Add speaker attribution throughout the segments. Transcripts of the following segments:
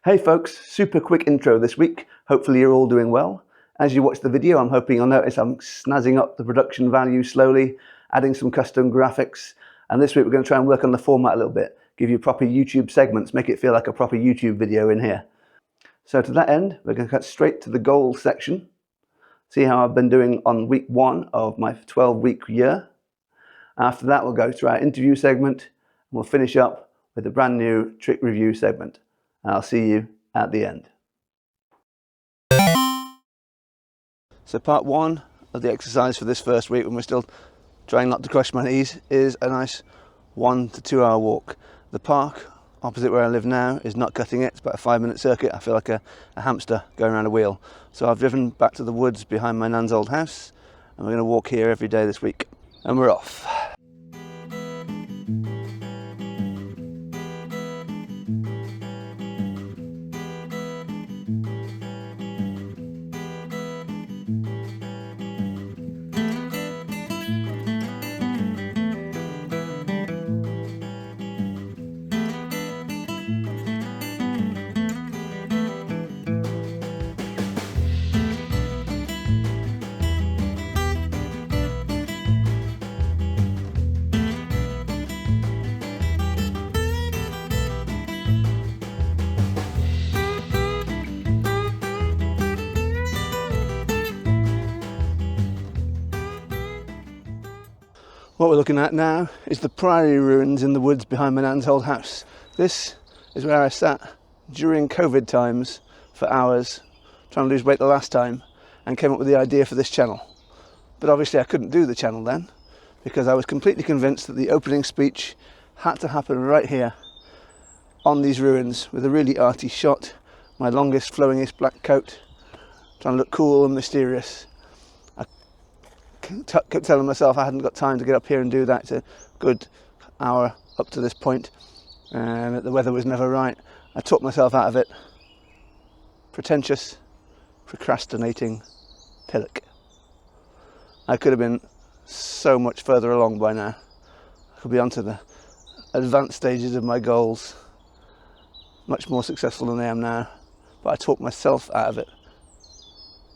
Speaker 1: Hey folks, super quick intro this week. Hopefully you're all doing well. As you watch the video, I'm hoping you'll notice I'm snazzing up the production value slowly, adding some custom graphics, and this week we're going to try and work on the format a little bit, give you proper YouTube segments, make it feel like a proper YouTube video in here. So to that end, we're going to cut straight to the goals section, see how I've been doing on week 1 of my 12-week year. After that, we'll go to our interview segment, and we'll finish up with a brand new trick review segment. And I'll see you at the end. So part 1 of the exercise for this first week, when we're still trying not to crush my knees, is a nice 1 to 2 hour walk. The park opposite where I live now is not cutting it. It's about a 5-minute circuit. I feel like a hamster going around a wheel. So I've driven back to the woods behind my nan's old house, and we're going to walk here every day this week. And we're off. What we're looking at now is the priory ruins in the woods behind my nan's old house. This is where I sat during COVID times for hours trying to lose weight the last time and came up with the idea for this channel. But obviously I couldn't do the channel then because I was completely convinced that the opening speech had to happen right here on these ruins with a really arty shot, my longest flowingest black coat, trying to look cool and mysterious. Kept telling myself I hadn't got time to get up here and do that. It's a good hour up to this point, and the weather was never right. I talked myself out of it. Pretentious, procrastinating pillock. I could have been so much further along by now. I could be onto the advanced stages of my goals, much more successful than I am now, but I talked myself out of it.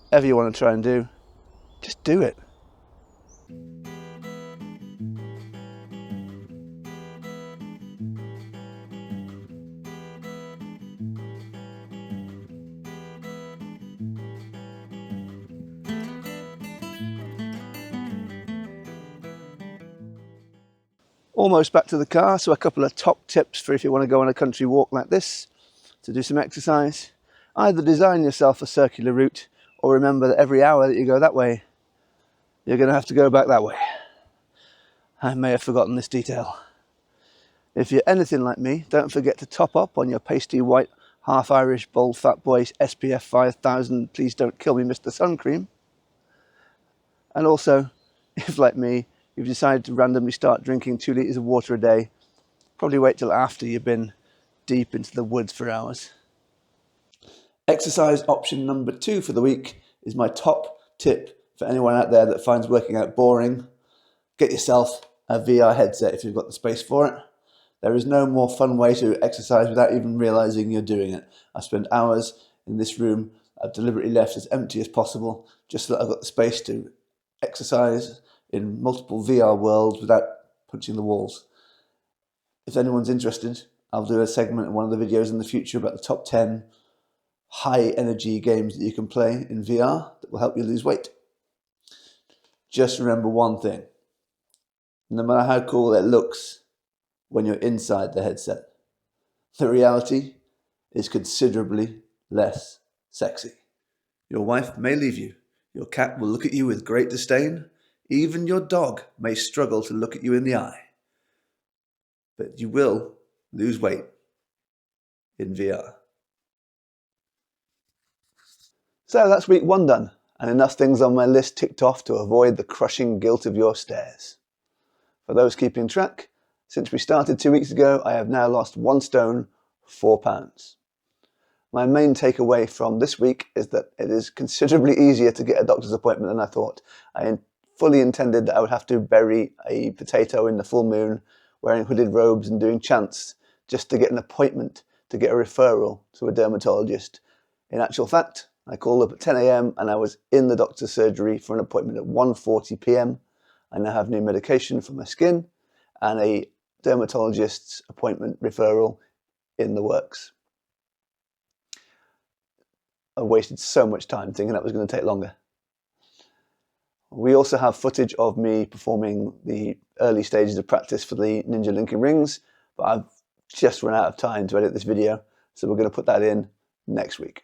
Speaker 1: Whatever you want to try and do, just do it. Almost back to the car, so a couple of top tips for if you want to go on a country walk like this to do some exercise. Either design yourself a circular route or remember that every hour that you go that way, you're going to have to go back that way. I may have forgotten this detail. If you're anything like me, don't forget to top up on your pasty white, half Irish, bold fat boy SPF 5000, please don't kill me Mr. Sun cream. And also, if like me, you've decided to randomly start drinking 2 litres of water a day, probably wait till after you've been deep into the woods for hours. Exercise option number 2 for the week is my top tip for anyone out there that finds working out boring. Get yourself a VR headset if you've got the space for it. There is no more fun way to exercise without even realising you're doing it. I spent hours in this room I've deliberately left as empty as possible just so that I've got the space to exercise in multiple VR worlds without punching the walls. If anyone's interested, I'll do a segment in one of the videos in the future about the top 10 high energy games that you can play in VR that will help you lose weight. Just remember one thing: no matter how cool it looks when you're inside the headset, the reality is considerably less sexy. Your wife may leave you, your cat will look at you with great disdain, even your dog may struggle to look at you in the eye, but you will lose weight in VR. So that's week 1 done, and enough things on my list ticked off to avoid the crushing guilt of your stares. For those keeping track, since we started 2 weeks ago, I have now lost 1 stone, 4 pounds. My main takeaway from this week is that it is considerably easier to get a doctor's appointment than I thought. I fully intended that I would have to bury a potato in the full moon, wearing hooded robes and doing chants just to get an appointment to get a referral to a dermatologist. In actual fact, I called up at 10 a.m. and I was in the doctor's surgery for an appointment at 1:40 p.m. I now have new medication for my skin and a dermatologist's appointment referral in the works. I wasted so much time thinking that was going to take longer. We also have footage of me performing the early stages of practice for the Ninja Linking Rings, but I've just run out of time to edit this video, so we're going to put that in next week.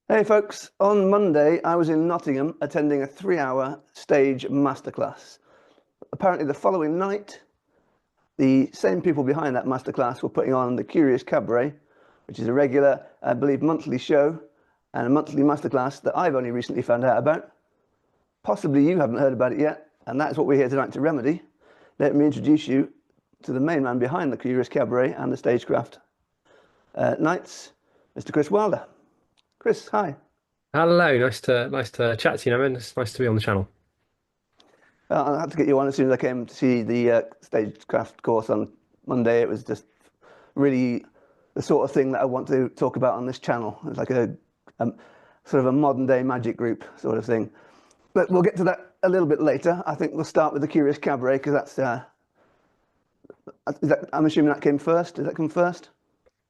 Speaker 1: Hey folks, on Monday I was in Nottingham attending a 3-hour stage masterclass. Apparently the following night, the same people behind that masterclass were putting on the Curious Cabaret, which is a regular, I believe, monthly show and a monthly masterclass that I've only recently found out about. Possibly you haven't heard about it yet, and that's what we're here tonight to remedy. Let me introduce you to the main man behind the Curious Cabaret and the Stagecraft nights, Mr. Chris Wilder. Chris, hi.
Speaker 2: Hello, nice to chat to you, Naman. It's nice to be on the channel.
Speaker 1: I had to get you on as soon as I came to see the Stagecraft course on Monday. It was just really the sort of thing that I want to talk about on this channel. It's like a sort of a modern day magic group sort of thing. But we'll get to that a little bit later. I think we'll start with the Curious Cabaret because I'm assuming that came first. Did that come first?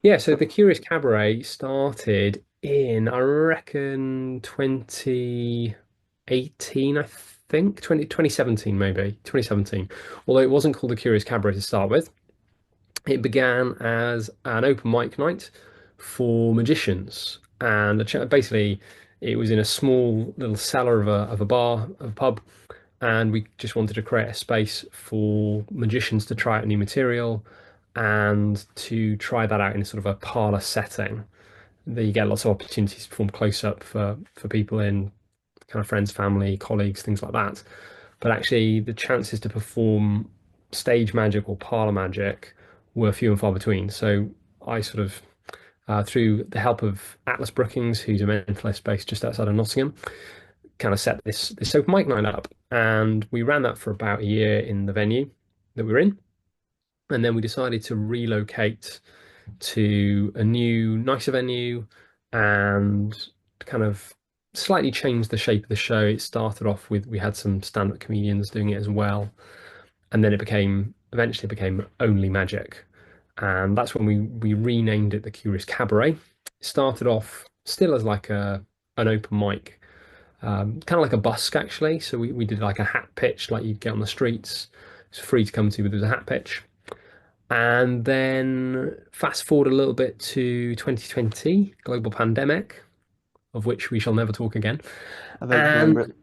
Speaker 2: Yeah, so the Curious Cabaret started in, I reckon, 2018, I think, 2017 maybe, 2017. Although it wasn't called the Curious Cabaret to start with. It began as an open mic night for magicians. And basically, it was in a small little cellar of a bar, of a pub. And we just wanted to create a space for magicians to try out new material and to try that out in sort of a parlor setting. There you get lots of opportunities to perform close up for people in kind of friends, family, colleagues, things like that. But actually, the chances to perform stage magic or parlor magic were few and far between. So I sort of, through the help of Atlas Brookings, who's a mentalist based just outside of Nottingham, kind of set this open mic night up, and we ran that for about a year in the venue that we were in, and then we decided to relocate to a new, nicer venue and kind of slightly change the shape of the show. It started off with we had some stand-up comedians doing it as well, and then it became eventually became only magic, and that's when we renamed it the Curious Cabaret. It started off still as like a an open mic, kind of like a busk actually. So we did like a hat pitch like you'd get on the streets. It's free to come to, but there's a hat pitch. And then fast forward a little bit to 2020, global pandemic, of which we shall never talk again.
Speaker 1: I vaguely
Speaker 2: And
Speaker 1: remember it.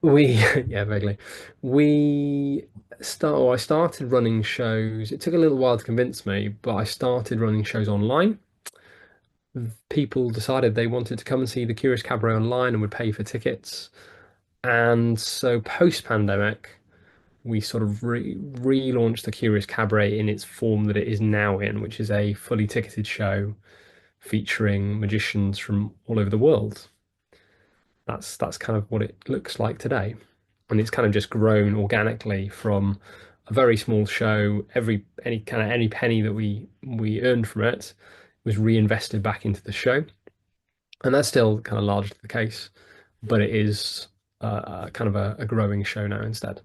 Speaker 2: we, yeah, vaguely, I started running shows. It took a little while to convince me, but I started running shows online. People decided they wanted to come and see the Curious Cabaret online and would pay for tickets. And so post-pandemic, we sort of relaunched the Curious Cabaret in its form that it is now in, which is a fully ticketed show featuring magicians from all over the world. That's kind of what it looks like today. And it's kind of just grown organically from a very small show. Any penny that we earned from it was reinvested back into the show. And that's still kind of largely the case, but it is kind of a growing show now instead.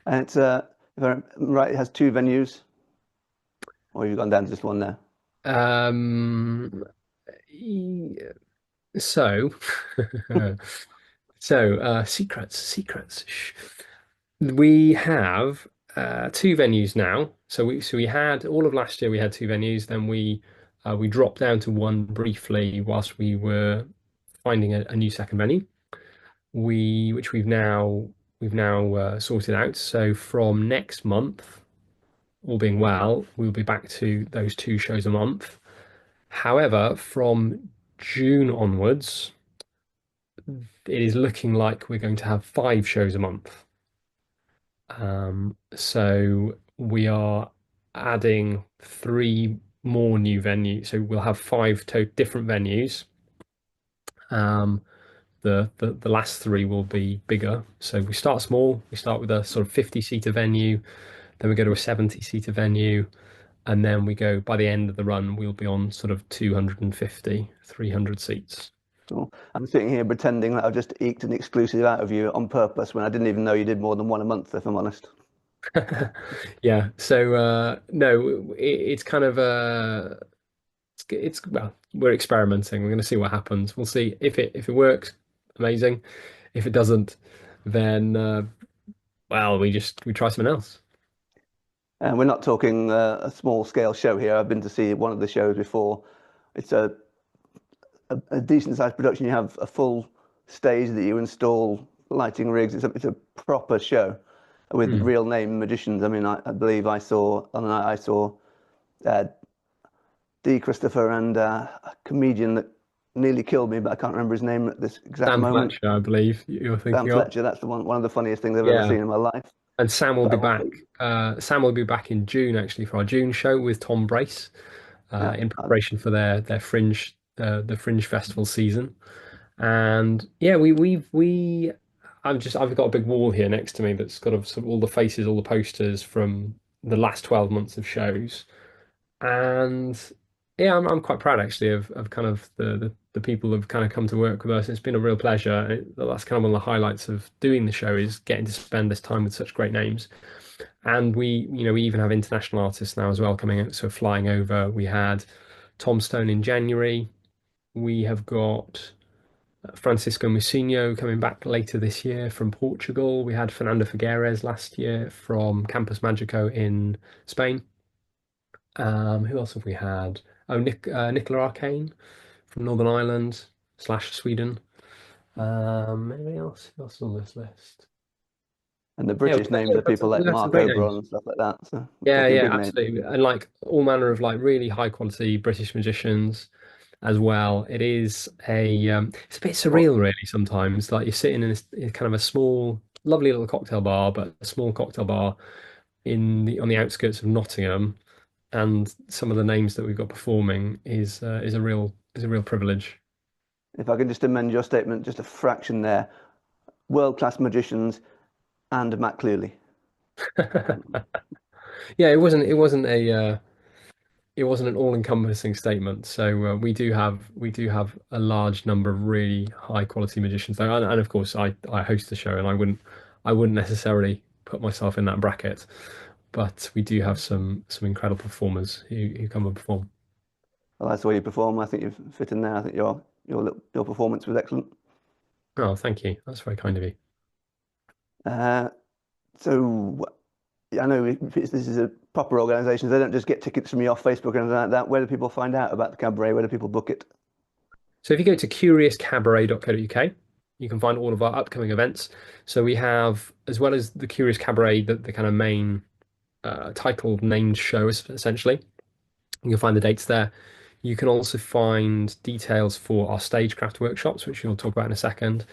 Speaker 1: And it's, if I'm right, it has 2 venues, or you've gone down to just one now.
Speaker 2: Um, so, secrets. Shh. We have 2 venues now. So we had all of last year. We had 2 venues. Then we dropped down to one briefly whilst we were finding a new second venue. Which we've now sorted out. So from next month, all being well, we'll be back to those 2 shows a month. However, from June onwards, it is looking like we're going to have 5 shows a month. So we are adding 3 more new venues. So we'll have 5 different venues. the last three will be bigger. So we start small. We start with a sort of 50-seater venue, then we go to a 70-seater venue, and then we go by the end of the run, we'll be on sort of 250, 300 seats.
Speaker 1: Cool. I'm sitting here pretending that I've just eked an exclusive out of you on purpose when I didn't even know you did more than one a month, if I'm honest.
Speaker 2: Yeah. So no, it's kind of it's well, we're experimenting. We're going to see what happens. We'll see if it works, amazing. If it doesn't, then well, we try something else.
Speaker 1: And we're not talking a small scale show here. I've been to see one of the shows before. It's a decent sized production. You have a full stage that you install lighting rigs. It's a proper show with
Speaker 2: Hmm.
Speaker 1: real name magicians. I mean, I believe I saw on the night I saw uh, D. Christopher and a comedian that nearly killed me, but I can't remember his name at this exact
Speaker 2: Sam
Speaker 1: moment.
Speaker 2: Fletcher, I believe you're
Speaker 1: Sam
Speaker 2: thinking of.
Speaker 1: Fletcher. That's the one of the funniest things I've ever
Speaker 2: Yeah.
Speaker 1: seen in my life.
Speaker 2: And Sam will
Speaker 1: But
Speaker 2: be
Speaker 1: I've also,
Speaker 2: back. Sam will be back in June actually for our June show with Tom Brace,
Speaker 1: yeah,
Speaker 2: in preparation for their Fringe the Fringe Festival season. And yeah, I've got a big wall here next to me that's got sort of all the faces, all the posters from the last 12 months of shows. And yeah, I'm quite proud actually of kind of the people who've kind of come to work with us. It's been a real pleasure. That's kind of one of the highlights of doing the show is getting to spend this time with such great names. And we even have international artists now as well coming in, so flying over. We had Tom Stone in January. We have got Francisco Musinho coming back later this year from Portugal. We had Fernando Figueres last year from Campus Magico in Spain. Who else have we had? Oh, Nicola Arcane from Northern Ireland slash Sweden. Anything else? Who else is on this list?
Speaker 1: and the
Speaker 2: Yeah,
Speaker 1: British names are people like
Speaker 2: we've had some
Speaker 1: Mark
Speaker 2: great
Speaker 1: Oberon
Speaker 2: names.
Speaker 1: and stuff like that. So we're
Speaker 2: Yeah,
Speaker 1: talking
Speaker 2: yeah,
Speaker 1: big names.
Speaker 2: absolutely. And like all manner of like really high quality British magicians as well. It's a bit
Speaker 1: What
Speaker 2: surreal really sometimes. Like you're sitting in kind of a small, lovely little cocktail bar, but a small cocktail bar on the outskirts of Nottingham, and some of the names that we've got performing is a real privilege.
Speaker 1: if I can just amend your statement just a fraction there? World class magicians and Matt Clearly.
Speaker 2: Yeah, it wasn't an all-encompassing statement. So we do have a large number of really high quality magicians though, and of course I host the show, and I wouldn't necessarily put myself in that bracket, but we do have some incredible performers who come and perform.
Speaker 1: Well, I saw you perform. I think you've fit in there. I think your performance was excellent.
Speaker 2: Oh, thank you. That's very kind of you.
Speaker 1: Uh, so I know this is a proper organisation. They don't just get tickets from you off Facebook or anything like that. Where do people find out about the cabaret? Where do people book it?
Speaker 2: So if you go to curiouscabaret.co.uk, you can find all of our upcoming events. So we have, as well as the Curious Cabaret, the kind of main titled named show essentially. You can find the dates there. You can also find details for our stagecraft workshops, which we'll talk about in a second,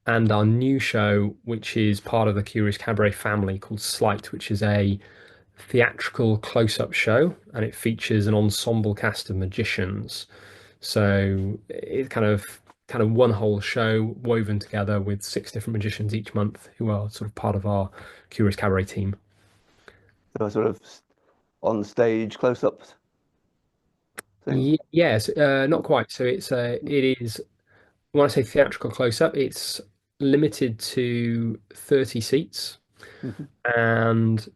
Speaker 2: and our new show, which is part of the Curious Cabaret family called Slight, which is a theatrical close-up show, and it features an ensemble cast of magicians. So it kind of one whole show woven together with six different magicians each month who are sort of part of our Curious Cabaret team.
Speaker 1: So a sort of on stage close-ups thing.
Speaker 2: Yes, not quite. So it is when I say theatrical close up, it's limited to 30 seats,
Speaker 1: Mhm.
Speaker 2: and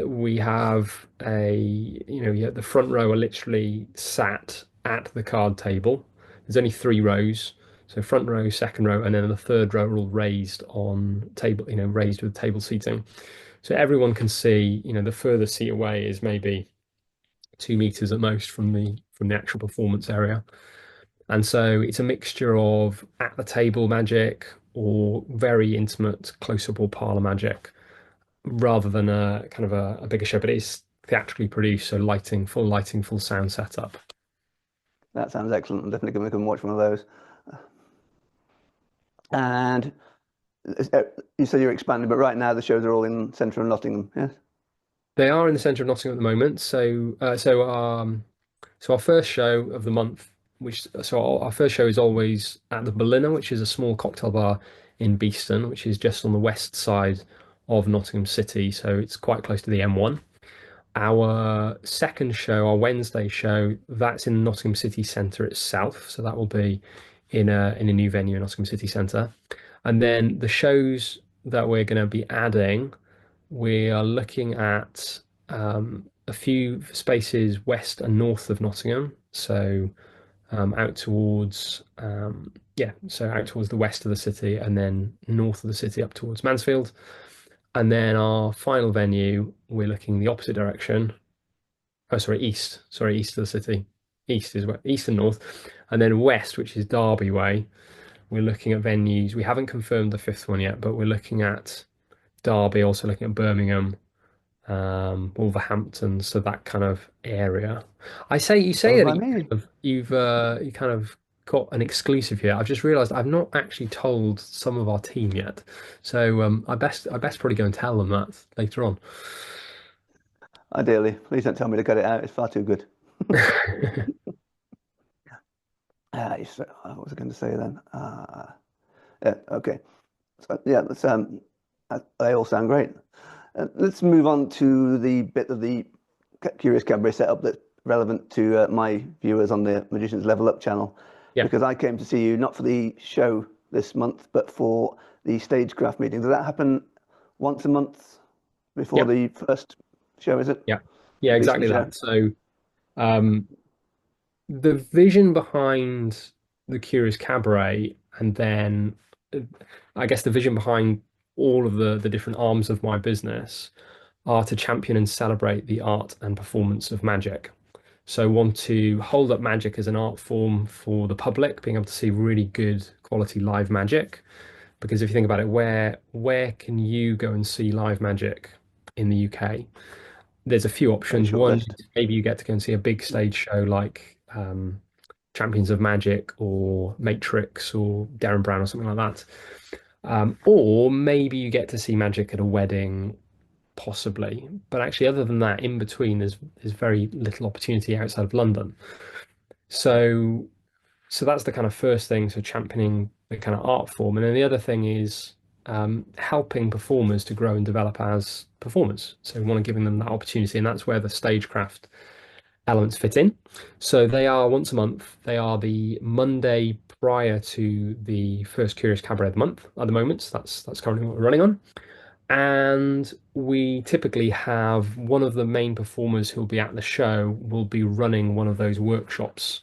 Speaker 2: we have yeah, the front row are literally sat at the card table. There's only three rows. So front row, second row, and then the third row are all raised on table, raised with table seating. So everyone can see, the furthest seat away is maybe 2 meters at most from the actual performance area. And so it's a mixture of at the table magic or very intimate close-up or parlor magic rather than a kind of a bigger show, but it's theatrically produced, so lighting, full sound setup.
Speaker 1: That sounds excellent. I'm definitely going to come watch one of those. And you said you're expanding, but right now the shows are all in central Nottingham. Yes.
Speaker 2: They are in the centre of Nottingham at the moment. So our first show of the month which so our first show is always at the Berliner, which is a small cocktail bar in Beeston, which is just on the west side of Nottingham City, so it's quite close to the M1. Our second show, our Wednesday show, that's in Nottingham City Centre itself, so that will be in a new venue in Nottingham City Centre. And then the shows that we're going to be adding, we are looking at a few spaces west and north of Nottingham, so out towards so out towards the west of the city, and then north of the city up towards Mansfield. And then our final venue, we're looking the opposite direction. Oh, sorry, east. Sorry, east of the city. East is west, east and north, and then west, which is Derby way. We're looking at venues. We haven't confirmed the fifth one yet, but we're looking at Derby, also looking at Birmingham, Wolverhampton, so that kind of area. You say
Speaker 1: Oh,
Speaker 2: that
Speaker 1: by me.
Speaker 2: you kind of got an exclusive here. I've just realised I've not actually told some of our team yet, so I best probably go and tell them that later on.
Speaker 1: Ideally, please don't tell me to cut it out. It's far too good. What was I going to say then? Yeah, okay. So, yeah, they all sound great. Let's move on to the bit of the Curious Cabaret setup that's relevant to my viewers on the Magicians Level Up channel,
Speaker 2: Yeah,
Speaker 1: because I came to see you not for the show this month, but for the Stagecraft meeting. Does that happen once a month before
Speaker 2: yeah,
Speaker 1: the first show, is it?
Speaker 2: yeah, yeah,
Speaker 1: The Beeston
Speaker 2: exactly
Speaker 1: show?
Speaker 2: that. So um, the vision behind the Curious Cabaret, and then uh, I guess the vision behind all of the different arms of my business are to champion and celebrate the art and performance of magic. So want to hold up magic as an art form for the public, being able to see really good quality live magic. Because if you think about it, where can you go and see live magic in the UK? There's a few
Speaker 1: Very
Speaker 2: options.
Speaker 1: short
Speaker 2: One,
Speaker 1: list.
Speaker 2: maybe you get to go and see a big stage show like Champions of Magic or Matrix or Darren Brown or something like that. Or maybe you get to see magic at a wedding, possibly. But actually, other than that, in between, there's very little opportunity outside of London. So so that's the kind of first thing. So championing the kind of art form, and then the other thing is helping performers to grow and develop as performers. So we want to giving them that opportunity, and that's where the stagecraft elements fit in. So they are once a month. They are the Monday prior to the first Curious Cabaret of the month at the moment. So that's currently what we're running on. And we typically have one of the main performers who'll be at the show will be running one of those workshops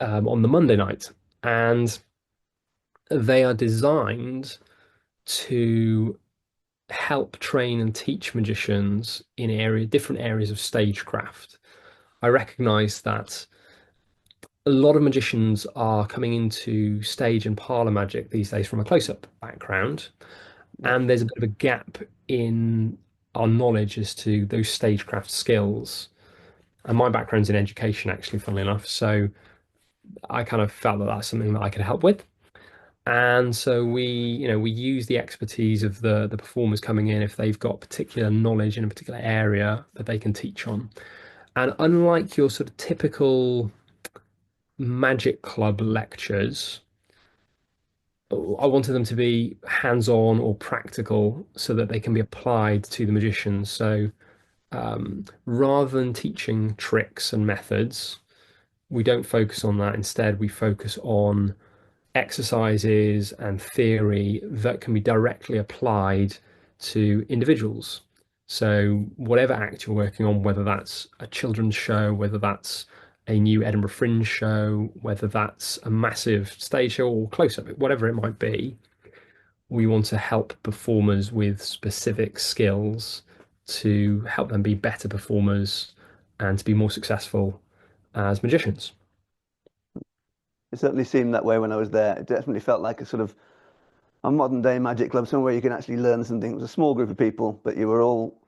Speaker 2: on the Monday night. And they are designed to help train and teach magicians in different areas of stagecraft. I recognize that a lot of magicians are coming into stage and parlor magic these days from a close-up background,
Speaker 1: Yeah,
Speaker 2: and there's a bit of a gap in our knowledge as to those stagecraft skills. And my background's in education, actually, funnily enough. So I kind of felt that that's something that I could help with. And so we use the expertise of the performers coming in if they've got particular knowledge in a particular area that they can teach on. And unlike your sort of typical magic club lectures, I wanted them to be hands-on or practical so that they can be applied to the magicians. So rather than teaching tricks and methods, we don't focus on that. Instead, we focus on exercises and theory that can be directly applied to individuals. So, whatever act you're working on, whether that's a children's show, whether that's a new Edinburgh Fringe show, whether that's a massive stage show or close up, whatever it might be, we want to help performers with specific skills to help them be better performers and to be more successful as magicians.
Speaker 1: it certainly seemed that way when I was there. It definitely felt like a sort of a modern day magic club, somewhere you can actually learn something. It was a small group of people, but you were all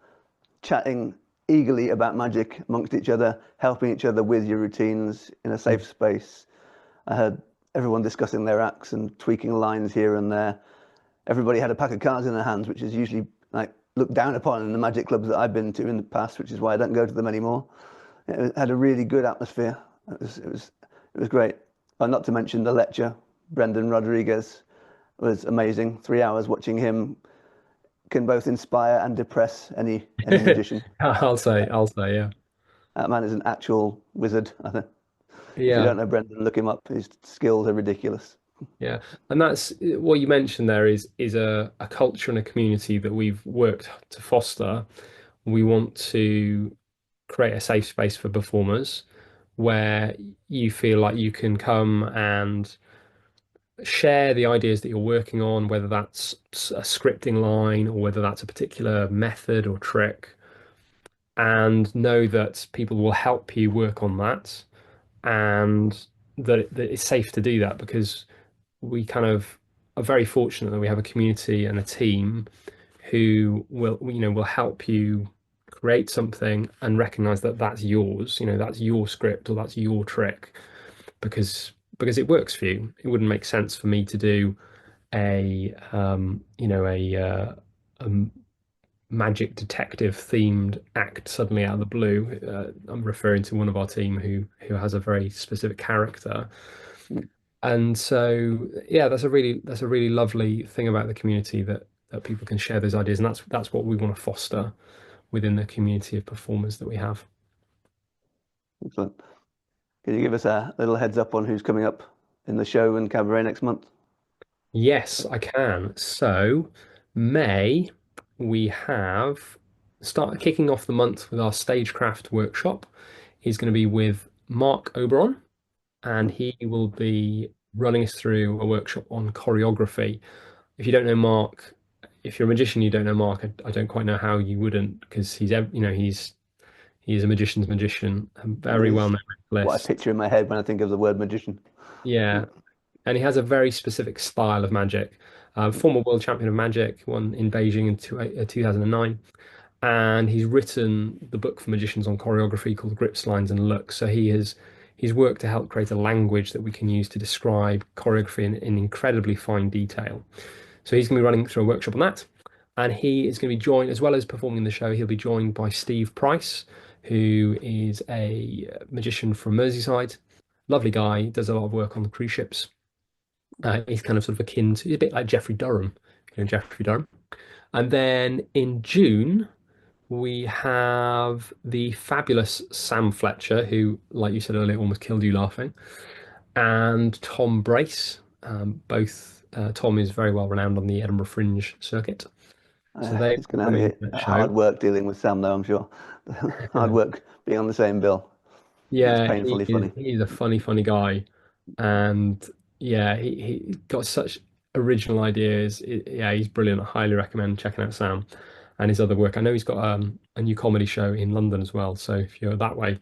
Speaker 1: chatting eagerly about magic amongst each other, helping each other with your routines in a safe space. I heard everyone discussing their acts and tweaking lines here and there. Everybody had a pack of cards in their hands, which is usually like looked down upon in the magic clubs that I've been to in the past, which is why I don't go to them anymore. It had a really good atmosphere. It It was great. Not to mention the lecture. Brendan Rodriguez was amazing. 3 hours watching him can both inspire and depress any magician.
Speaker 2: Yeah.
Speaker 1: That man is an actual wizard. I think. If you
Speaker 2: Yeah.
Speaker 1: don't know Brendan, look him up. His skills are ridiculous.
Speaker 2: Yeah, and that's what you mentioned there is a culture and a community that we've worked to foster. We want to create a safe space for performers where you feel like you can come and share the ideas that you're working on, whether that's a scripting line or whether that's a particular method or trick, and know that people will help you work on that and that it's safe to do that because we kind of are very fortunate that we have a community and a team who will help you create something and recognize that that's yours, that's your script or that's your trick because it works for you. It wouldn't make sense for me to do a a magic detective themed act suddenly out of the blue. I'm referring to one of our team who has a very specific character. And so, yeah, that's a really lovely thing about the community that people can share those ideas, and that's what we want to foster within the community of performers that we have.
Speaker 1: Excellent. Can you give us a little heads up on who's coming up in the show and cabaret next month?
Speaker 2: Yes, I can. So, May, we have started kicking off the month with our stagecraft workshop. He's going to be with Mark Oberon, and he will be running us through a workshop on choreography. If you don't know Mark, if you're a magician, you don't know Mark. I don't quite know how you wouldn't, because he's a magician's magician, a
Speaker 1: That
Speaker 2: very well
Speaker 1: is
Speaker 2: known
Speaker 1: what I
Speaker 2: list.
Speaker 1: picture in my head when I think of the word magician.
Speaker 2: Yeah, and he has a very specific style of magic. Former world champion of magic, won in Beijing in 2009, and he's written the book for magicians on choreography called Grips, Lines, and Looks. So he's worked to help create a language that we can use to describe choreography in incredibly fine detail. So he's going to be running through a workshop on that. And he is going to be joined, as well as performing in the show, he'll be joined by Steve Price, who is a magician from Merseyside. Lovely guy, does a lot of work on the cruise ships. He's kind of sort of akin to, he's a bit like Jeffrey Durham, Jeffrey Durham. And then in June, we have the fabulous Sam Fletcher, who, like you said earlier, almost killed you laughing, and Tom Brace. Both Tom is very well renowned on the Edinburgh Fringe circuit. So they
Speaker 1: It's going to
Speaker 2: running
Speaker 1: be
Speaker 2: into that
Speaker 1: hard
Speaker 2: show.
Speaker 1: work dealing with Sam, though, I'm sure. Hard work being on the same bill. It's
Speaker 2: Yeah, he
Speaker 1: painfully
Speaker 2: is
Speaker 1: funny.
Speaker 2: he's a funny guy. And yeah, he got such original ideas. Yeah, he's brilliant. I highly recommend checking out Sam and his other work. I know he's got a new comedy show in London as well. So if you're that way,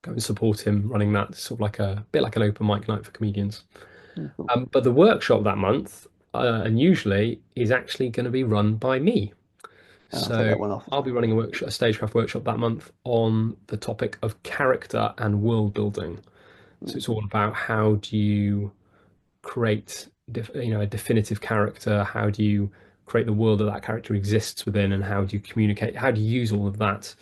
Speaker 2: go and support him running that. It's sort of like a bit like an open mic night for comedians.
Speaker 1: Cool.
Speaker 2: But the workshop that month, unusually, is actually going to be run by me.
Speaker 1: I'll take
Speaker 2: So
Speaker 1: that one off.
Speaker 2: I'll be running a stagecraft workshop that month on the topic of character and world building. So it's all about how do you create, a definitive character? How do you create the world that that character exists within, and how do you communicate? How do you use all of that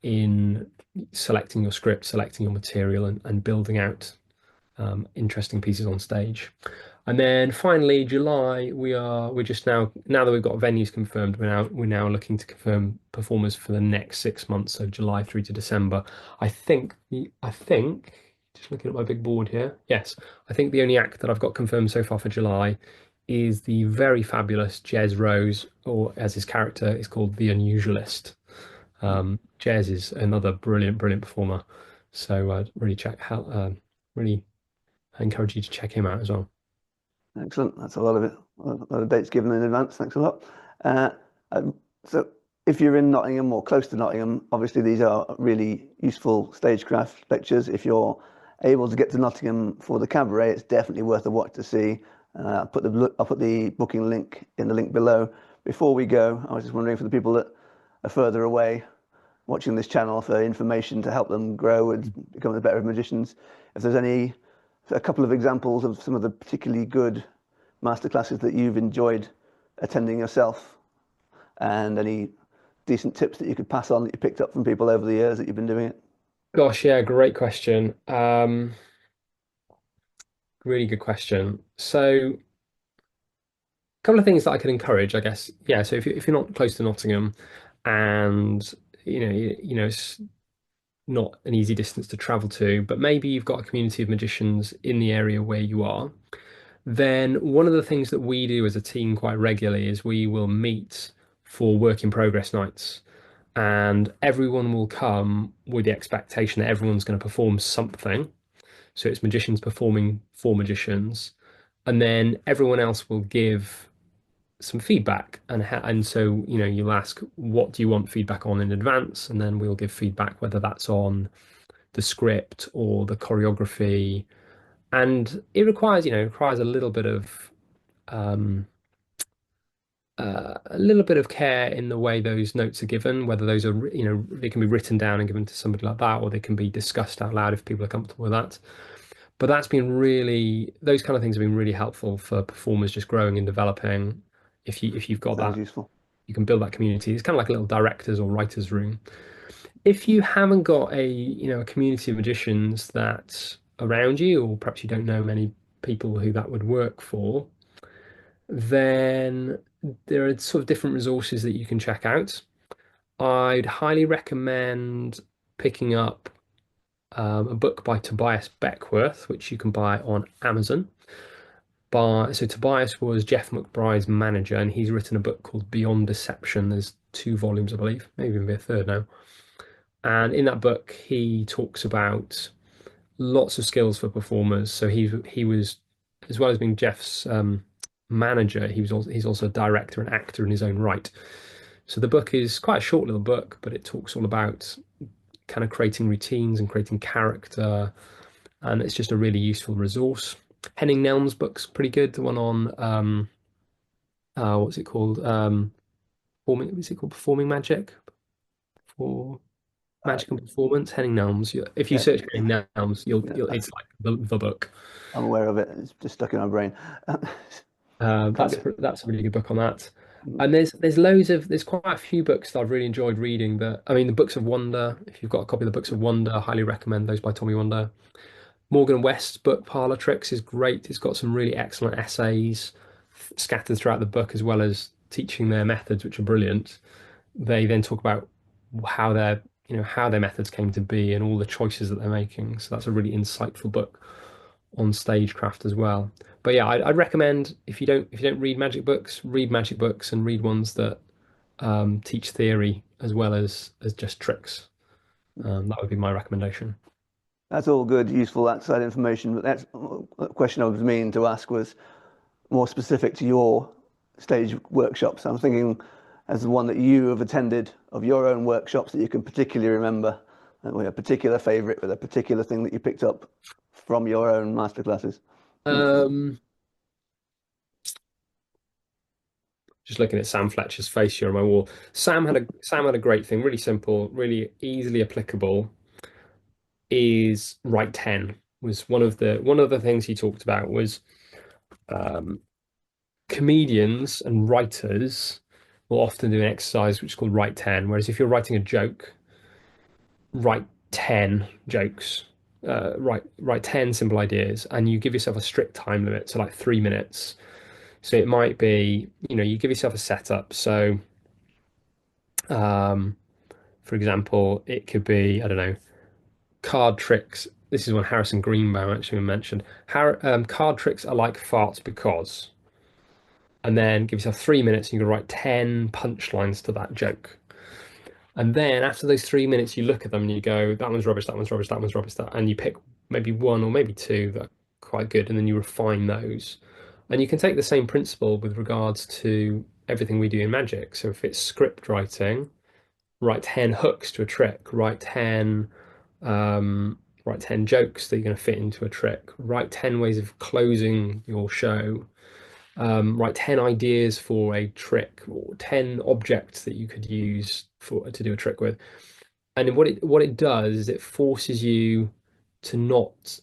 Speaker 2: in selecting your script, selecting your material, and building out interesting pieces on stage. And then finally, July, we're just now that we've got venues confirmed, we're now looking to confirm performers for the next 6 months, so July through to December. I think just looking at my big board here, yes, I think the only act that I've got confirmed so far for July is the very fabulous Jez Rose, or as his character is called, the Unusualist. Jez is another brilliant performer. So really really I encourage you to check him out as well.
Speaker 1: Excellent. That's a lot of it. A lot of dates given in advance. Thanks a lot. Uh, so, if you're in Nottingham or close to Nottingham, obviously these are really useful stagecraft lectures. If you're able to get to Nottingham for the cabaret, it's definitely worth a watch to see. I'll put the booking link in the link below. Before we go, I was just wondering for the people that are further away watching this channel for information to help them grow and become the better magicians, if there's a couple of examples of some of the particularly good masterclasses that you've enjoyed attending yourself, and any decent tips that you could pass on that you picked up from people over the years that you've been doing it.
Speaker 2: Gosh, yeah, great question. Really good question. So, a couple of things that I could encourage, I guess. Yeah, so if you're not close to Nottingham, and it's not an easy distance to travel to, but maybe you've got a community of magicians in the area where you are, then one of the things that we do as a team quite regularly is we will meet for work in progress nights. And everyone will come with the expectation that everyone's going to perform something. So it's magicians performing for magicians. And then everyone else will give some feedback. And so, you'll ask, what do you want feedback on in advance? And then we'll give feedback, whether that's on the script or the choreography. And it requires um, a little bit of care in the way those notes are given, whether those are, they can be written down and given to somebody like that, or they can be discussed out loud if people are comfortable with that. But those kind of things have been really helpful for performers just growing and developing. If you've got
Speaker 1: Sounds
Speaker 2: that,
Speaker 1: useful.
Speaker 2: you can build that community. It's kind of like a little directors or writers room. If you haven't got a community of magicians that's around you, or perhaps you don't know many people who that would work for, then there are sort of different resources that you can check out. I'd highly recommend picking up a book by Tobias Beckworth, which you can buy on Amazon. So Tobias was Jeff McBride's manager, and he's written a book called Beyond Deception. There's two volumes, I believe, maybe even be a third now. And in that book, he talks about lots of skills for performers. So he was, as well as being Jeff's manager, he's also a director and actor in his own right. So the book is quite a short little book, but it talks all about kind of creating routines and creating character, and it's just a really useful resource. Henning Nelm's book's pretty good. The one on what's it called? Performing. Is it called Performing Magic? For
Speaker 1: Uh,
Speaker 2: Magic and Performance. Henning Nelms. If you
Speaker 1: yeah,
Speaker 2: search Henning Nelms,
Speaker 1: yeah,
Speaker 2: you'll it's like the book.
Speaker 1: I'm aware of it. It's just stuck in my brain. Can't get.
Speaker 2: That's a really good book on that.
Speaker 1: Mm.
Speaker 2: And there's quite a few books that I've really enjoyed reading. The Books of Wonder. If you've got a copy of the Books of Wonder, I highly recommend those by Tommy Wonder. Morgan West's book Parlor Tricks is great. It's got some really excellent essays scattered throughout the book, as well as teaching their methods, which are brilliant. They then talk about how their methods came to be and all the choices that they're making. So that's a really insightful book on stagecraft as well. But yeah, I'd recommend, if you don't read magic books and read ones that teach theory as well as just tricks. That would be my recommendation.
Speaker 1: That's all good, useful outside information. But that's a question I was meaning to ask was more specific to your stage workshops. I'm thinking as the one that you have attended of your own workshops that you can particularly remember, with a particular favorite, with a particular thing that you picked up from your own masterclasses.
Speaker 2: Um, just looking at Sam Fletcher's face here on my wall. Sam had a great thing, really simple, really easily applicable. Is write 10 was one of the things he talked about was um, comedians and writers will often do an exercise which is called write 10. Whereas if you're writing a joke, write 10 jokes, write 10 simple ideas, and you give yourself a strict time limit, so like 3 minutes. So it might be, you give yourself a setup. So, um, for example, it could be, I don't know, card tricks. This is one Harrison Greenbaum actually mentioned. Card tricks are like farts because, and then give yourself 3 minutes and you can write 10 punchlines to that joke. And then after those 3 minutes, you look at them and you go, that one's rubbish, that one's rubbish, that one's rubbish, and you pick maybe one or maybe two that are quite good, and then you refine those. And you can take the same principle with regards to everything we do in magic. So if it's script writing, write 10 hooks to a trick, um, write 10 jokes that you're going to fit into a trick, write 10 ways of closing your show, write 10 ideas for a trick or 10 objects that you could use to do a trick with. And what it does is it forces you to not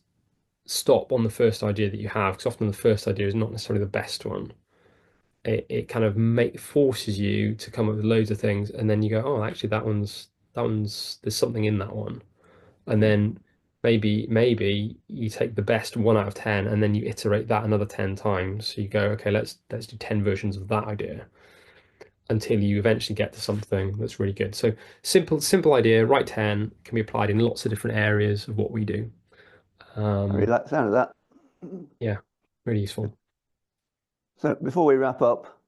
Speaker 2: stop on the first idea that you have, because often the first idea is not necessarily the best one. It kind of forces you to come up with loads of things, and then you go, oh, actually, that one's there's something in that one, and then maybe you take the best 1 out of 10 and then you iterate that another 10 times. So you go, okay, let's do 10 versions of that idea until you eventually get to something that's really good. So simple idea, write 10, can be applied in lots of different areas of what we do.
Speaker 1: I really like the sound of that.
Speaker 2: Yeah, really useful.
Speaker 1: So before we wrap up,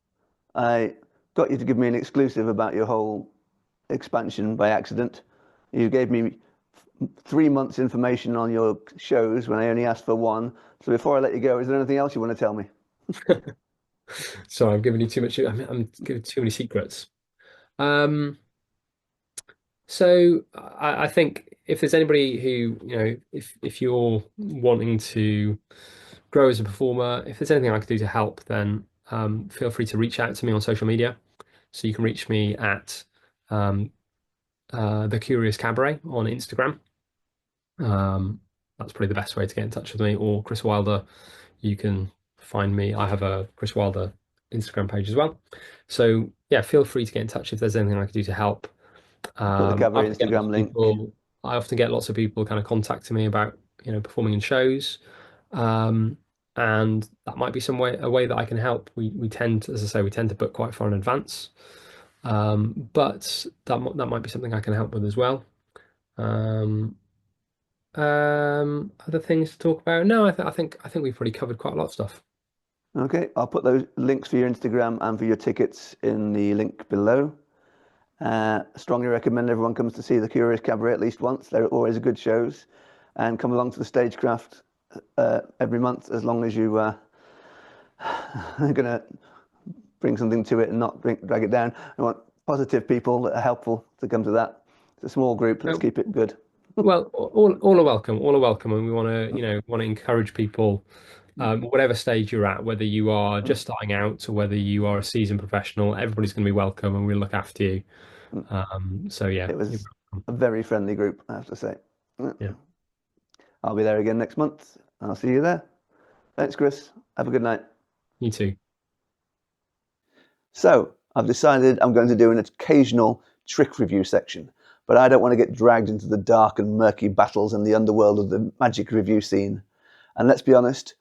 Speaker 1: I got you to give me an exclusive about your whole expansion by accident. You gave me 3 months information on your shows when I only asked for one. So before I let you go, is there anything else you want to tell me?
Speaker 2: So I'm giving you too much. I'm giving too many secrets. Um, so I think if there's anybody who, if you're wanting to grow as a performer, if there's anything I could do to help, then feel free to reach out to me on social media. So you can reach me at um, the Curious Cabaret on Instagram. That's probably the best way to get in touch with me. Or Chris Wilder, you can find me. I have a Chris Wilder Instagram page as well. So yeah, feel free to get in touch if there's anything I can do to help.
Speaker 1: Put the
Speaker 2: I
Speaker 1: Cabaret
Speaker 2: often get lots
Speaker 1: Instagram
Speaker 2: of
Speaker 1: link.
Speaker 2: people. I often get lots of people kind of contacting me about performing in shows, um, and that might be a way that I can help. We tend, as I say, we tend to book quite far in advance, but that might be something I can help with as well. Um, other things to talk about? No, I think we've probably covered quite a lot of stuff.
Speaker 1: Okay, I'll put those links for your Instagram and for your tickets in the link below. Strongly recommend everyone comes to see the Curious Cabaret at least once. They're always good shows. And come along to the Stagecraft every month as long as you are going to bring something to it and not drag it down. I want positive people that are helpful to come to that. It's a small group. Let's keep it good.
Speaker 2: Well, all are welcome. All are welcome, and we want to encourage people, whatever stage you're at, whether you are just starting out or whether you are a seasoned professional. Everybody's going to be welcome, and we'll look after you. So yeah,
Speaker 1: It was a very friendly group, I have to say.
Speaker 2: yeah,
Speaker 1: I'll be there again next month. I'll see you there. Thanks, Chris. Have a good night.
Speaker 2: you too.
Speaker 1: So I've decided I'm going to do an occasional trick review section, but I don't want to get dragged into the dark and murky battles in the underworld of the magic review scene. And let's be honest,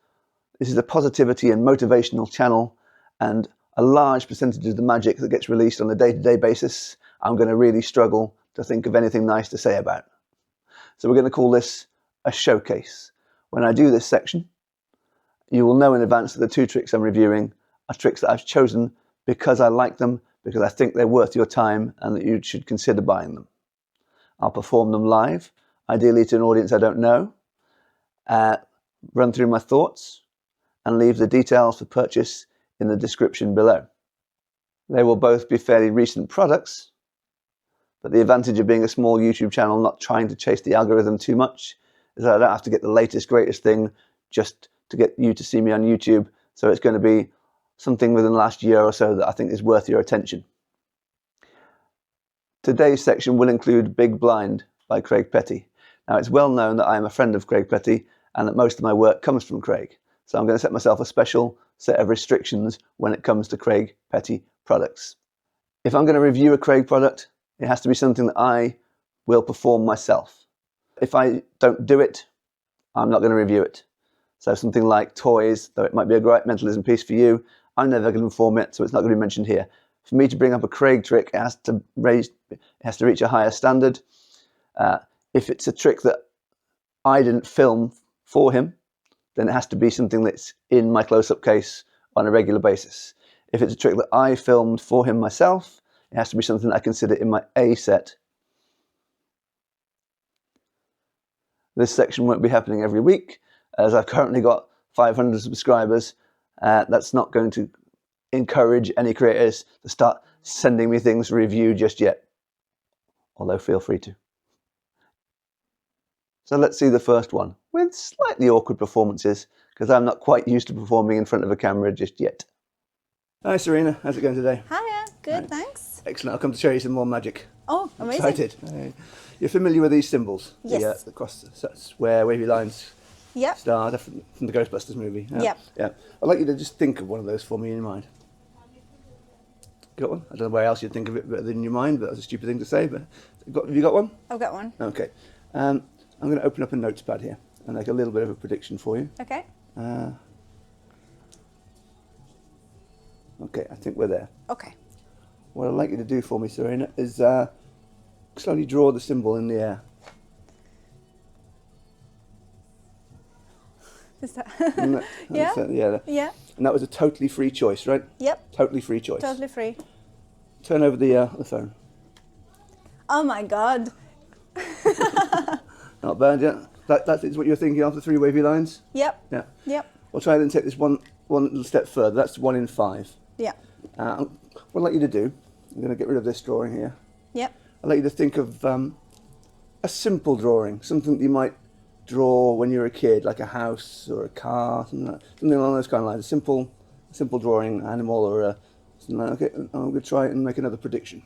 Speaker 1: this is a positivity and motivational channel, and a large percentage of the magic that gets released on a day-to-day basis, I'm going to really struggle to think of anything nice to say about. So we're going to call this a showcase. When I do this section, you will know in advance that the 2 tricks I'm reviewing are tricks that I've chosen because I like them, because I think they're worth your time and that you should consider buying them. I'll perform them live, ideally to an audience I don't know, run through my thoughts, and leave the details for purchase in the description below. They will both be fairly recent products, but the advantage of being a small YouTube channel not trying to chase the algorithm too much is that I don't have to get the latest, greatest thing just to get you to see me on YouTube. So it's going to be something within the last year or so that I think is worth your attention. Today's section will include Big Blind by Craig Petty. Now, it's well known that I am a friend of Craig Petty and that most of my work comes from Craig. So I'm going to set myself a special set of restrictions when it comes to Craig Petty products. If I'm going to review a Craig product, it has to be something that I will perform myself. If I don't do it, I'm not going to review it. So something like toys, though it might be a great mentalism piece for you, I'm never going to perform it, so it's not going to be mentioned here. For me to bring up a Craig trick, it has to reach a higher standard. If it's a trick that I didn't film for him, then it has to be something that's in my close-up case on a regular basis. If it's a trick that I filmed for him myself, it has to be something that I consider in my A set. This section won't be happening every week, as I've currently got 500 subscribers. That's not going to encourage any creators to start sending me things to review just yet, although feel free to. So let's see the first one, with slightly awkward performances, because I'm not quite used to performing in front of a camera just yet. Hi Serena, how's it going today?
Speaker 3: Hiya, good, thanks.
Speaker 1: Excellent, I'll come to show you some more magic.
Speaker 3: Oh, amazing.
Speaker 1: Excited. You're familiar with these symbols?
Speaker 3: Yes.
Speaker 1: The cross, square, wavy lines,
Speaker 3: Yep.
Speaker 1: star, from the Ghostbusters movie.
Speaker 3: Yep.
Speaker 1: Yeah. I'd like you to just think of one of those for me in your mind. Got one? I don't know where else you'd think of it better than in your mind, but that's a stupid thing to say. But have you got one?
Speaker 3: I've got one.
Speaker 1: Okay. I'm going to open up a notepad here and make a little bit of a prediction for you.
Speaker 3: Okay.
Speaker 1: Okay, I think we're there.
Speaker 3: Okay.
Speaker 1: What I'd like you to do for me, Serena, is slowly draw the symbol in the air.
Speaker 3: Is that?
Speaker 1: Yeah? Yeah.
Speaker 3: Yeah.
Speaker 1: And that was a totally free choice, right?
Speaker 3: Yep.
Speaker 1: Totally free choice.
Speaker 3: Totally free.
Speaker 1: Turn over the phone.
Speaker 3: Oh my God.
Speaker 1: Not bad, yeah. That is what you're thinking of, the three wavy lines?
Speaker 3: Yep.
Speaker 1: Yeah.
Speaker 3: Yep.
Speaker 1: We'll try and take this one little step further. That's 1 in 5.
Speaker 3: Yeah.
Speaker 1: What I'd like you to do, I'm going to get rid of this drawing here.
Speaker 3: Yep.
Speaker 1: I'd like you to think of a simple drawing, something that you might draw when you were a kid, like a house or a car, something along those kind of lines. A simple drawing, animal or something like that. Okay, I'm going to try and make another prediction.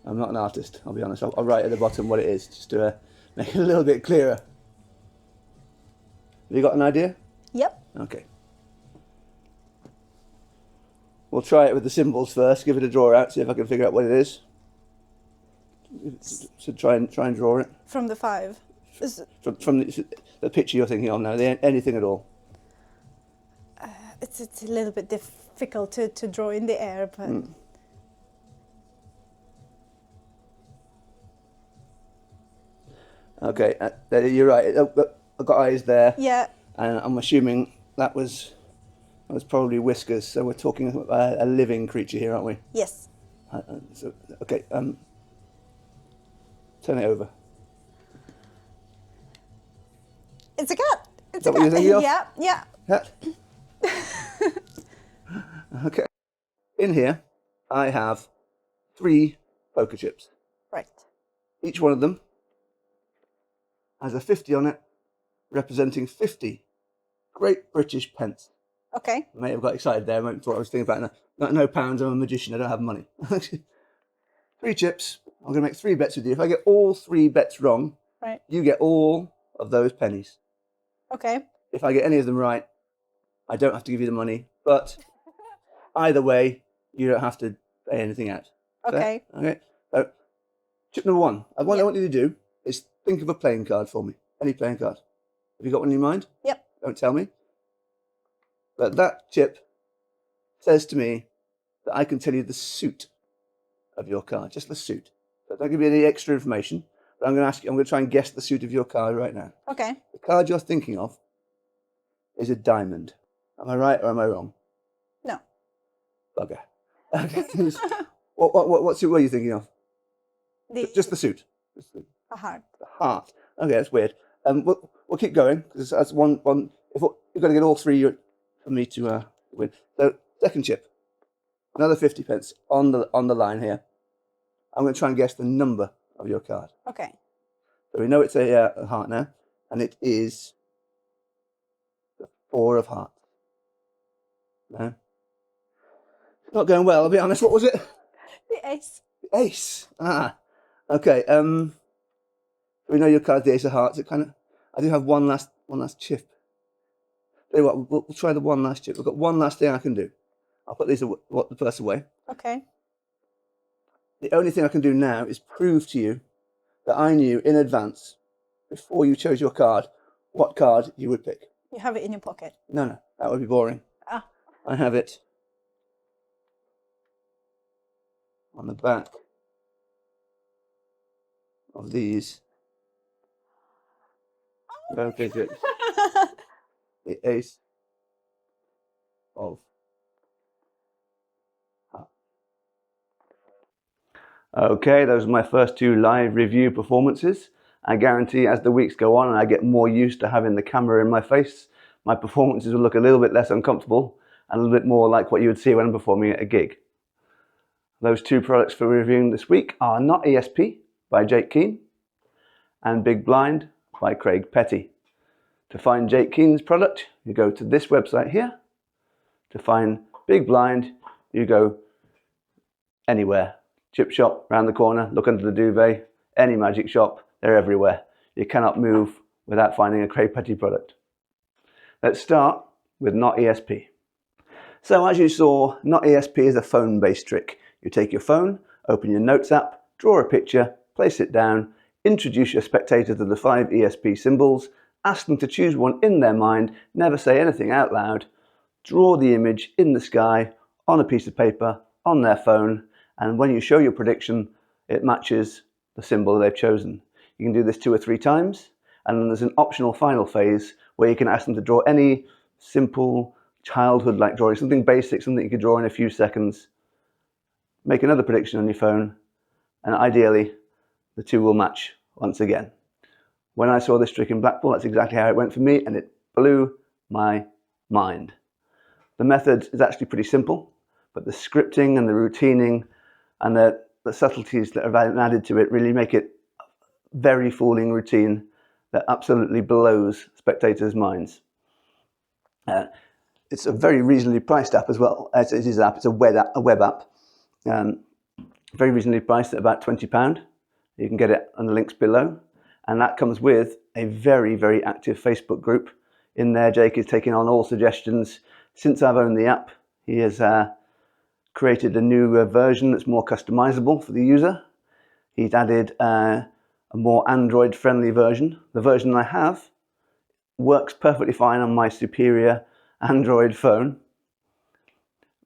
Speaker 1: I'm not an artist, I'll be honest. I'll write at the bottom what it is, just to make it a little bit clearer. Have you got an idea?
Speaker 3: Yep.
Speaker 1: Okay. We'll try it with the symbols first, give it a draw out, see if I can figure out what it is. So try and draw it.
Speaker 3: From the 5.
Speaker 1: From the picture you're thinking of now, anything at all.
Speaker 3: It's a little bit difficult to draw in the air, but...
Speaker 1: Okay, you're right. I've got eyes there.
Speaker 3: Yeah.
Speaker 1: And I'm assuming that was probably whiskers. So we're talking about a living creature here, aren't we?
Speaker 3: Yes.
Speaker 1: Okay. Turn it over.
Speaker 3: It's a cat. It's
Speaker 1: Is that
Speaker 3: a
Speaker 1: what you're
Speaker 3: cat.
Speaker 1: thinking of?
Speaker 3: Yeah. Yeah.
Speaker 1: Cat. Okay. In here, I have 3 poker chips.
Speaker 3: Right.
Speaker 1: Each one of them has a 50 on it, representing 50 Great British pence.
Speaker 3: Okay.
Speaker 1: I may have got excited there. I thought I was thinking about no pounds. I'm a magician. I don't have money. 3 chips. I'm going to make 3 bets with you. If I get all 3 bets wrong,
Speaker 3: Right.
Speaker 1: you get all of those pennies.
Speaker 3: Okay.
Speaker 1: If I get any of them right, I don't have to give you the money. But either way, you don't have to pay anything out.
Speaker 3: Okay.
Speaker 1: Okay. So, chip number 1. What I want you to do is think of a playing card for me. Any playing card. Have you got one in your mind?
Speaker 3: Yep.
Speaker 1: Don't tell me. But that chip says to me that I can tell you the suit of your card, just the suit. So don't give me any extra information. But I'm going to ask you. I'm going to try and guess the suit of your card right now.
Speaker 3: Okay.
Speaker 1: The card you're thinking of is a diamond. Am I right or am I wrong?
Speaker 3: No.
Speaker 1: Bugger. What suit were you thinking of? Just the suit.
Speaker 3: A heart.
Speaker 1: The heart. Okay, that's weird. We'll keep going because that's one. If you've got to get all 3 for me to win. So second chip, another 50 pence on the line here. I'm going to try and guess the number of your card.
Speaker 3: Okay.
Speaker 1: So we know it's a heart now, and it is the 4 of hearts. No, not going well. I'll be honest. What was it?
Speaker 3: The ace.
Speaker 1: The ace. Ah, okay. We know your card's the ace of hearts. I do have one last chip. Tell you what, we'll try the one last chip. We've got one last thing I can do. I'll put the purse away.
Speaker 3: Okay.
Speaker 1: The only thing I can do now is prove to you that I knew in advance, before you chose your card, what card you would pick.
Speaker 3: You have it in your pocket.
Speaker 1: No, that would be boring.
Speaker 3: Ah.
Speaker 1: I have it on the back of these. Don't think it. The ace of hearts. Okay, those are my first 2 live review performances. I guarantee as the weeks go on and I get more used to having the camera in my face, my performances will look a little bit less uncomfortable and a little bit more like what you would see when I'm performing at a gig. Those 2 products for reviewing this week are Not.Esp by Jake Keane and Big Blind by Craig Petty. To find Jake Keane's product, you go to this website here. To find Big Blind, you go anywhere. Chip shop, round the corner, look under the duvet, any magic shop, they're everywhere. You cannot move without finding a Craig Petty product. Let's start with Not.Esp. So as you saw, Not.Esp is a phone-based trick. You take your phone, open your Notes app, draw a picture, place it down, introduce your spectator to the 5 ESP symbols, ask them to choose one in their mind, never say anything out loud, draw the image in the sky, on a piece of paper, on their phone, and when you show your prediction, it matches the symbol they've chosen. You can do this 2 or 3 times, and then there's an optional final phase where you can ask them to draw any simple childhood-like drawing, something basic, something you could draw in a few seconds. Make another prediction on your phone, and ideally, the 2 will match once again. When I saw this trick in Blackpool, that's exactly how it went for me, and it blew my mind. The method is actually pretty simple, but the scripting and the routining and the subtleties that are added to it really make it a very fooling routine that absolutely blows spectators' minds. It's a very reasonably priced app as well. It is an app, it's a web app. Very reasonably priced at about £20. You can get it on the links below. And that comes with a very, very active Facebook group. In there, Jake is taking on all suggestions. Since I've owned the app, he has created a new version that's more customizable for the user. He's added a more Android-friendly version. The version I have works perfectly fine on my superior Android phone,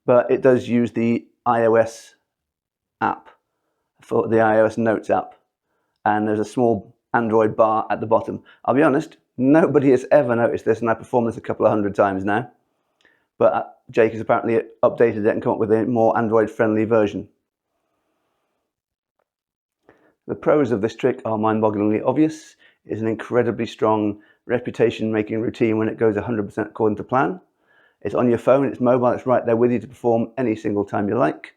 Speaker 1: but it does use the iOS app, for the iOS Notes app, and there's a small Android bar at the bottom. I'll be honest, nobody has ever noticed this, and I performed this a couple of 100 times now. But Jake has apparently updated it and come up with a more Android-friendly version. The pros of this trick are mind-bogglingly obvious. It's an incredibly strong reputation-making routine when it goes 100% according to plan. It's on your phone, it's mobile, it's right there with you to perform any single time you like.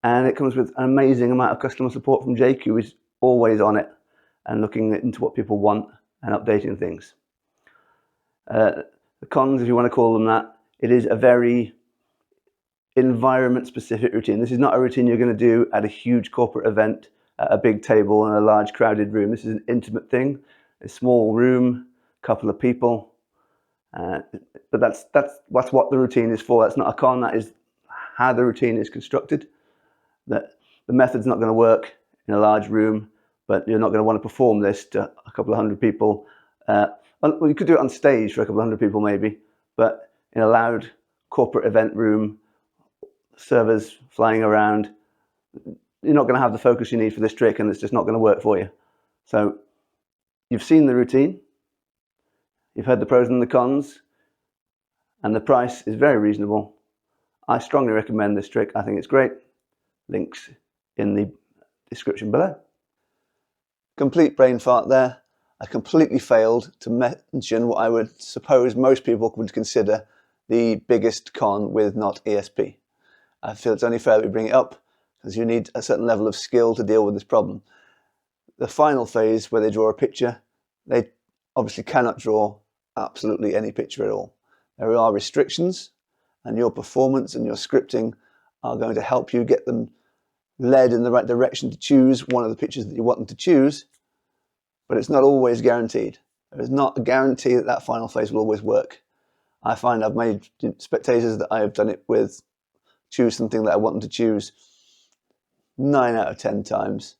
Speaker 1: And it comes with an amazing amount of customer support from Jake, who is always on it and looking into what people want and updating things. The cons, if you want to call them that, it is a very environment-specific routine. This is not a routine you're going to do at a huge corporate event, at a big table in a large crowded room. This is an intimate thing, a small room, a couple of people. But that's what the routine is for. That's not a con, that is how the routine is constructed. That the method's not going to work in a large room, but you're not going to want to perform this to a couple of 100 people. Well, you could do it on stage for a couple of 100 people maybe, but in a loud corporate event room, servers flying around, you're not going to have the focus you need for this trick, and it's just not going to work for you. So you've seen the routine, you've heard the pros and the cons, and the price is very reasonable. I strongly recommend this trick. I think it's great. Links in the description below. Complete brain fart there. I completely failed to mention what I would suppose most people would consider the biggest con with Not.Esp. I feel it's only fair that we bring it up because you need a certain level of skill to deal with this problem. The final phase where they draw a picture, they obviously cannot draw absolutely any picture at all. There are restrictions, and your performance and your scripting are going to help you get them led in the right direction to choose one of the pictures that you want them to choose, but it's not always guaranteed. There is not a guarantee that that final phase will always work. I find I've made spectators that I have done it with choose something that I want them to choose 9 out of 10 times.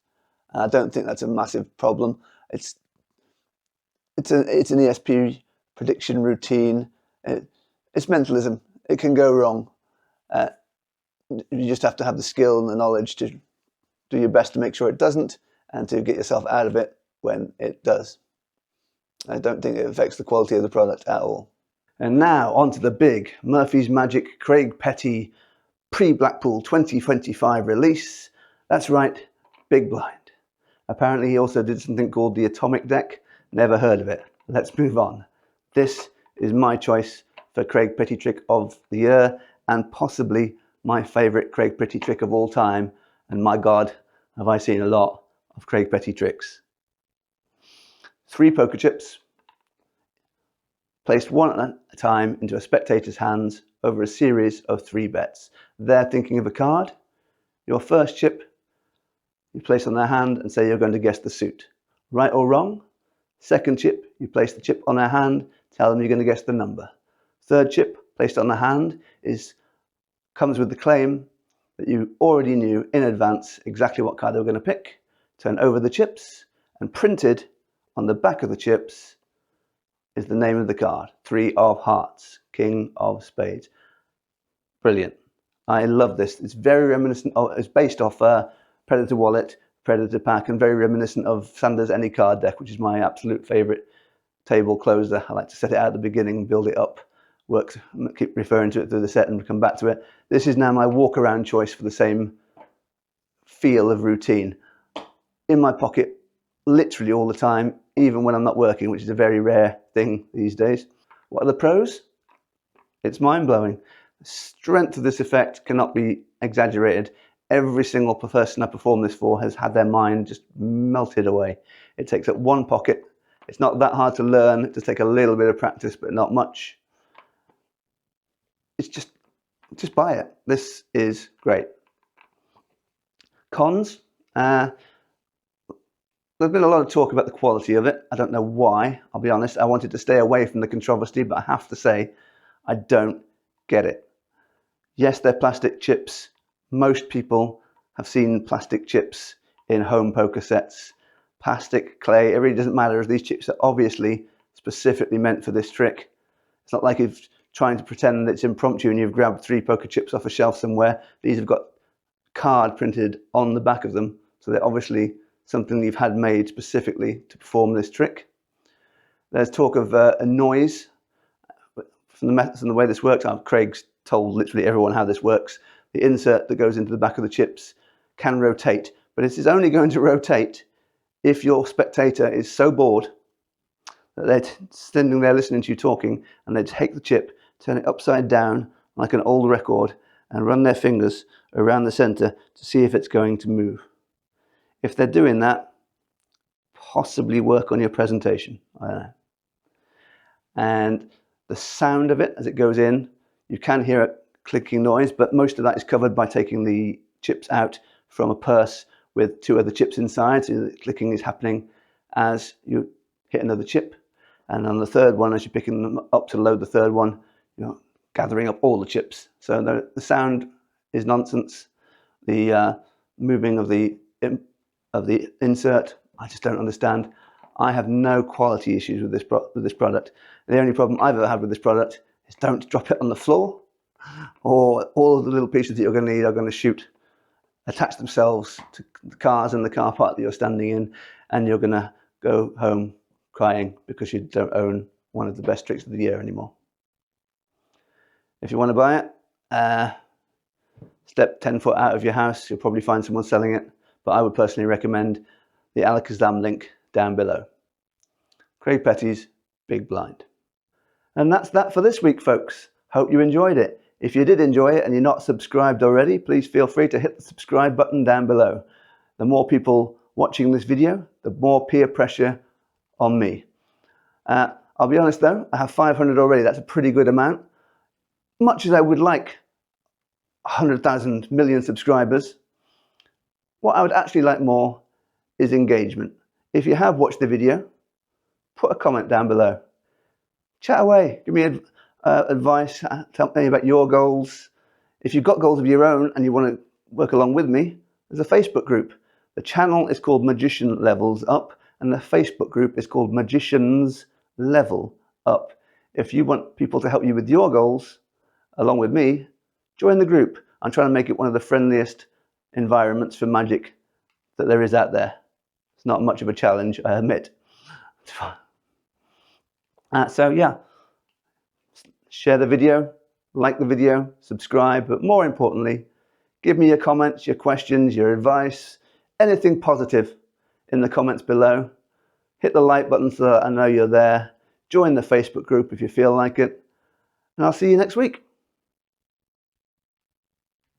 Speaker 1: And I don't think that's a massive problem. It's an ESP prediction routine. It's mentalism. It can go wrong. You just have to have the skill and the knowledge to do your best to make sure it doesn't, and to get yourself out of it when it does. I don't think it affects the quality of the product at all. And now on to the big Murphy's Magic Craig Petty pre-Blackpool 2025 release. That's right, Big Blind. Apparently he also did something called the Atomic Deck. Never heard of it. Let's move on. This is my choice for Craig Petty trick of the year, and possibly my favourite Craig Petty trick of all time. And my God, have I seen a lot of Craig Petty tricks. 3 poker chips, placed one at a time into a spectator's hands over a series of 3 bets. They're thinking of a card. Your first chip you place on their hand and say you're going to guess the suit. Right or wrong? Second chip, you place the chip on their hand, tell them you're going to guess the number. Third chip placed on the hand comes with the claim that you already knew in advance exactly what card they were going to pick. turn over the chips, and printed on the back of the chips is the name of the card, 3 of Hearts, King of Spades. Brilliant. I love this. It's very reminiscent of, it's based off Predator Wallet, Predator Pack, and very reminiscent of Sanders Any Card Deck, which is my absolute favorite table closer. I like to set it out at the beginning and build it up. Works, keep referring to it through the set and come back to it. This is now my walk around choice for the same feel of routine. In my pocket literally all the time, even when I'm not working, which is a very rare thing these days. What are the pros? It's mind-blowing. The strength of this effect cannot be exaggerated. Every single person I perform this for has had their mind just melted away. It takes up one pocket. It's not that hard to learn. It does take a little bit of practice, but not much. It's just buy it. This is great. Cons. There's been a lot of talk about the quality of it. I don't know why, I'll be honest. I wanted to stay away from the controversy, but I have to say, I don't get it. Yes, they're plastic chips. Most people have seen plastic chips in home poker sets. Plastic, clay, it really doesn't matter. These chips are obviously specifically meant for this trick. It's not like if trying to pretend that it's impromptu and you've grabbed 3 poker chips off a shelf somewhere. These have got card printed on the back of them, so they're obviously something you've had made specifically to perform this trick. There's talk of a noise. From the methods and the way this works, Craig's told literally everyone how this works. The insert that goes into the back of the chips can rotate, but it is only going to rotate if your spectator is so bored that they're standing there listening to you talking, and they take the chip, turn it upside down like an old record, and run their fingers around the center to see if it's going to move. If they're doing that, possibly work on your presentation. I don't know. And the sound of it as it goes in, you can hear a clicking noise, but most of that is covered by taking the chips out from a purse with 2 other chips inside. So the clicking is happening as you hit another chip. And on the third one, as you're picking them up to load the third one, you're gathering up all the chips. So the sound is nonsense. The moving of the insert, I just don't understand. I have no quality issues with this product. The only problem I've ever had with this product is don't drop it on the floor, or all of the little pieces that you're going to need are going to attach themselves to the cars in the car park that you're standing in, and you're going to go home crying because you don't own one of the best tricks of the year anymore. If you want to buy it, step 10 foot out of your house, you'll probably find someone selling it, but I would personally recommend the Alakazam link down below. Craig Petty's Big Blind. And that's that for this week, folks. Hope you enjoyed it. If you did enjoy it and you're not subscribed already, please feel free to hit the subscribe button down below. The more people watching this video, the more peer pressure on me. I'll be honest though, I have 500 already. That's a pretty good amount. Much as I would like 100,000 million subscribers, what I would actually like more is engagement. If you have watched the video, put a comment down below. Chat away. Give me advice. Tell me about your goals. If you've got goals of your own and you want to work along with me, there's a Facebook group. The channel is called Magician Levels Up, and the Facebook group is called Magicians Level Up. If you want people to help you with your goals, along with me, join the group. I'm trying to make it one of the friendliest environments for magic that there is out there. It's not much of a challenge, I admit. It's fun. So yeah, share the video, like the video, subscribe, but more importantly, give me your comments, your questions, your advice, anything positive in the comments below. Hit the like button so that I know you're there. Join the Facebook group if you feel like it. And I'll see you next week.